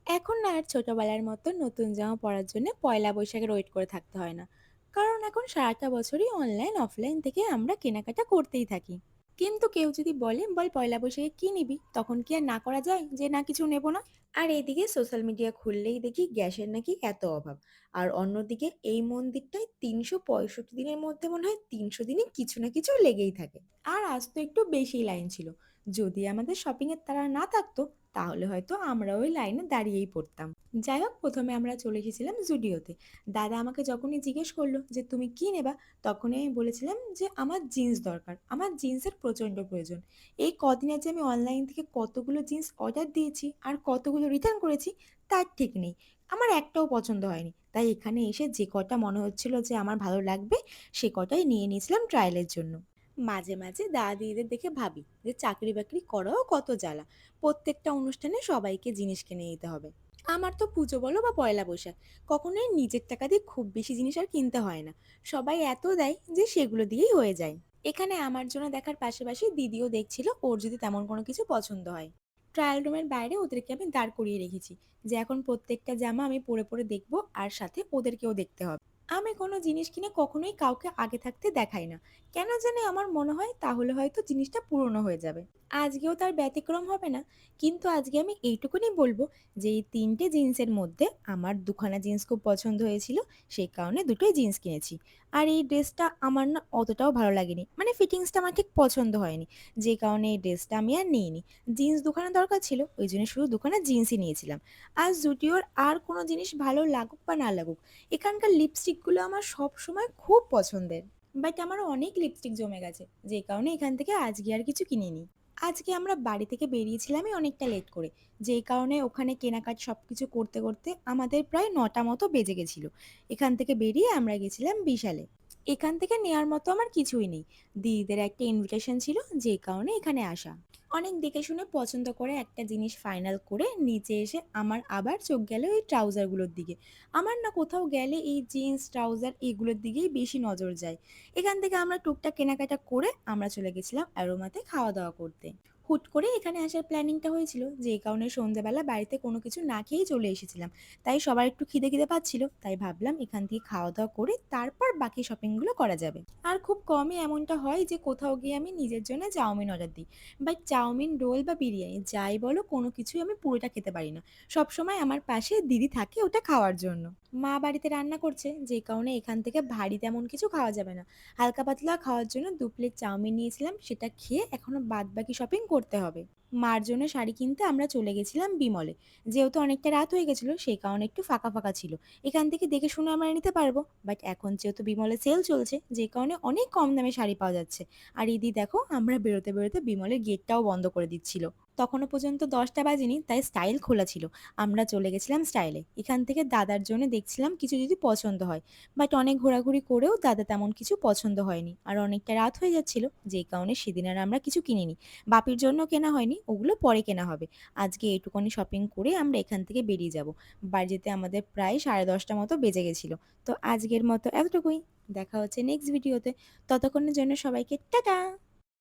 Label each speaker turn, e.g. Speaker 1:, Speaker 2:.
Speaker 1: এখন না আর ছোটবেলার মতো নতুন জামা পরার জন্য পয়লা বৈশাখের ওয়েট করে থাকতে হয় না। কারণ এখন সারাটা বছরই অনলাইন অফলাইন থেকে আমরা কেনাকাটা করতেই থাকি। কিন্তু কেউ যদি বলে বল পয়লা বৈশাখে কি নিবি, তখন কি আর না করা যায় যে না কিছু নেব না? আর এইদিকে সোশ্যাল মিডিয়া খুললেই দেখি গ্যাসের নাকি এত অভাব। আর অন্যদিকে এই মন্দিরটায় ৩৬৫ দিনের মধ্যে মনে হয় ৩০০ দিনই কিছু না কিছু লেগেই থাকে। আর আজ তো একটু বেশি লাইন ছিল। যদি আমাদের শপিং এর তাড়া না থাকতো, তাহলে হয়তো আমরা ওই লাইনে দাঁড়িয়েই পড়তাম। যাই হোক, প্রথমে আমরা চলে এসেছিলাম জুডিওতে। দাদা আমাকে যখনই জিজ্ঞেস করলো যে তুমি কি নেবা, তখনই আমি বলেছিলাম যে আমার জিন্স দরকার, আমার জিন্সের প্রচণ্ড প্রয়োজন। এই কদিনে যে আমি অনলাইন থেকে কতগুলো জিন্স অর্ডার দিয়েছি আর কতগুলো রিটার্ন করেছি, তার ঠিক নেই। আমার একটাও পছন্দ হয়নি, তাই এখানে এসে যে কটা মনে হচ্ছিল যে আমার ভালো লাগবে, সে কটাই নিয়ে নিয়েছিলাম ট্রায়ালের জন্য। মাঝে মাঝে দাদা দিদিদের দেখে ভাবি যে চাকরি বাকরি করাও কত জ্বালা। প্রত্যেকটা অনুষ্ঠানে সবাইকে জিনিস কিনে দিতে হবে। আমার তো পুজো বলো বা পয়লা বৈশাখ, কখনোই নিজের টাকা দিয়ে খুব বেশি জিনিস আর কিনতে হয় না। সবাই এত দেয় যে সেগুলো দিয়েই হয়ে যায়। এখানে আমার জন্য দেখার পাশাপাশি দিদিও দেখছিল ওর যদি তেমন কোনো কিছু পছন্দ হয়। ট্রায়াল রুমের বাইরে ওদেরকে আমি দাঁড় করিয়ে রেখেছি, যে এখন প্রত্যেকটা জামা আমি পরে পরে দেখবো, আর সাথে ওদেরকেও দেখতে হবে। আমি কোনো জিনিস কিনে কখনোই কাউকে আগে থাকতে দেখাই না। কেন জানি আমার মনে হয় তাহলে হয়তো জিনিসটা পুরনো হয়ে যাবে। আজকেও তার ব্যতিক্রম হবে না। কিন্তু আজকে আমি এইটুকুনি বলবো যে এই ৩টে জিন্সের মধ্যে আমার ২খানা জিন্স খুব পছন্দ হয়েছিল, সেই কারণে দুটোই জিন্স কিনেছি। আর এই ড্রেসটা আমার না অতটাও ভালো লাগেনি, মানে ফিটিংসটা আমার ঠিক পছন্দ হয়নি, যে কারণে এই ড্রেসটা আমি আর নিইনি। জিন্স ২খানা দরকার ছিল, ওই জন্য শুধু ২খানা জিন্সই নিয়েছিলাম। আর জুডিওর আর কোনো জিনিস ভালো লাগুক বা না লাগুক, এখানকার লিপস্টিকগুলো আমার সবসময় খুব পছন্দের। বাট আমার অনেক লিপস্টিক জমে গেছে, যে কারণে এখান থেকে আজকে আর কিছু কিনিনি। আজকে আমরা বাড়ি থেকে বেরিয়েছিলামই অনেকটা লেট করে, যেই কারণে ওখানে কেনাকাটা সব কিছু করতে করতে আমাদের প্রায় ৯টা মতো বেজে গেছিলো। এখান থেকে বেরিয়ে আমরা গেছিলাম বিশালে। এখান থেকে নেওয়ার মতো আমার কিছুই নেই, দিদিদের একটা ইনভিটেশন ছিল, যেই কারণে এখানে আসা। অনেক দেখে শুনে পছন্দ করে একটা জিনিস ফাইনাল করে নিচে এসে আমার আবার চোখ গেল এই ট্রাউজারগুলোর দিকে। আমার না কোথাও গেলে এই জিন্স ট্রাউজার এগুলোর দিকেই বেশি নজর যায়। এখান থেকে আমরা টুকটাক কেনাকাটা করে আমরা চলে গেছিলাম অ্যারোমাতে খাওয়া দাওয়া করতে। হুট করে এখানে আসার প্ল্যানিংটা হয়েছিল, যে কারণে সন্ধ্যেবেলা বাড়িতে কোনো কিছু না খেয়েই চলে এসেছিলাম। তাই সবার একটু খিদে খিদে পাচ্ছিল, তাই ভাবলাম এখান থেকে খাওয়া দাওয়া করে তারপর বাকি শপিংগুলো করা যাবে। আর খুব কমই এমনটা হয় যে কোথাও গিয়ে আমি নিজের জন্য চাউমিন অর্ডার দিই। বাট চাউমিন, রোল বা বিরিয়ানি যাই বলো, কোনো কিছুই আমি পুরোটা খেতে পারি না। সবসময় আমার পাশে দিদি থাকে ওটা খাওয়ার জন্য। মা বাড়িতে রান্না করছে, যে কারণে এখান থেকে ভারী তেমন কিছু খাওয়া যাবে না। হালকা পাতলা খাওয়ার জন্য ২ প্লেট চাউমিন নিয়েছিলাম, সেটা খেয়ে এখনো বাদ বাকি শপিং করতে হবে। মার জন্য শাড়ি কিনতে আমরা চলে গেছিলাম বিমলে। যেহেতু অনেকটা রাত হয়ে গেছিলো, সেই কারণে একটু ফাঁকা ফাঁকা ছিল। এখান থেকে দেখে শুনে আমরা নিতে পারবো। বাট এখন যেহেতু বিমলে সেল চলছে, যে কারণে অনেক কম দামে শাড়ি পাওয়া যাচ্ছে। আর ইদি দেখো, আমরা বেরোতে বেরোতে বিমলের গেটটাও বন্ধ করে দিচ্ছিল। তখনও পর্যন্ত 10টা বাজেনি, তাই স্টাইল খোলা ছিল। আমরা চলে গেছিলাম স্টাইলে। এখান থেকে দাদার জন্য দেখছিলাম কিছু যদি পছন্দ হয়। বাট অনেক ঘোরাঘুরি করেও দাদা তেমন কিছু পছন্দ হয়নি, আর অনেকটা রাত হয়ে যাচ্ছিল, যেই কারণে সেদিন আর আমরা কিছু কিনিনি। বাপির জন্য কেনা হয়নি, ওগুলো পরে কেনা হবে। আজকে এইটুকুনি শপিং করে আমরা এখান থেকে বেরিয়ে যাব। বাড়ি যেতে আমাদের প্রায় 10:30টা মতো বেজে গেছিল। তো আজকের মতো এতটুকুই। দেখা হচ্ছে নেক্সট ভিডিওতে। ততক্ষণের জন্য সবাইকে টাটা।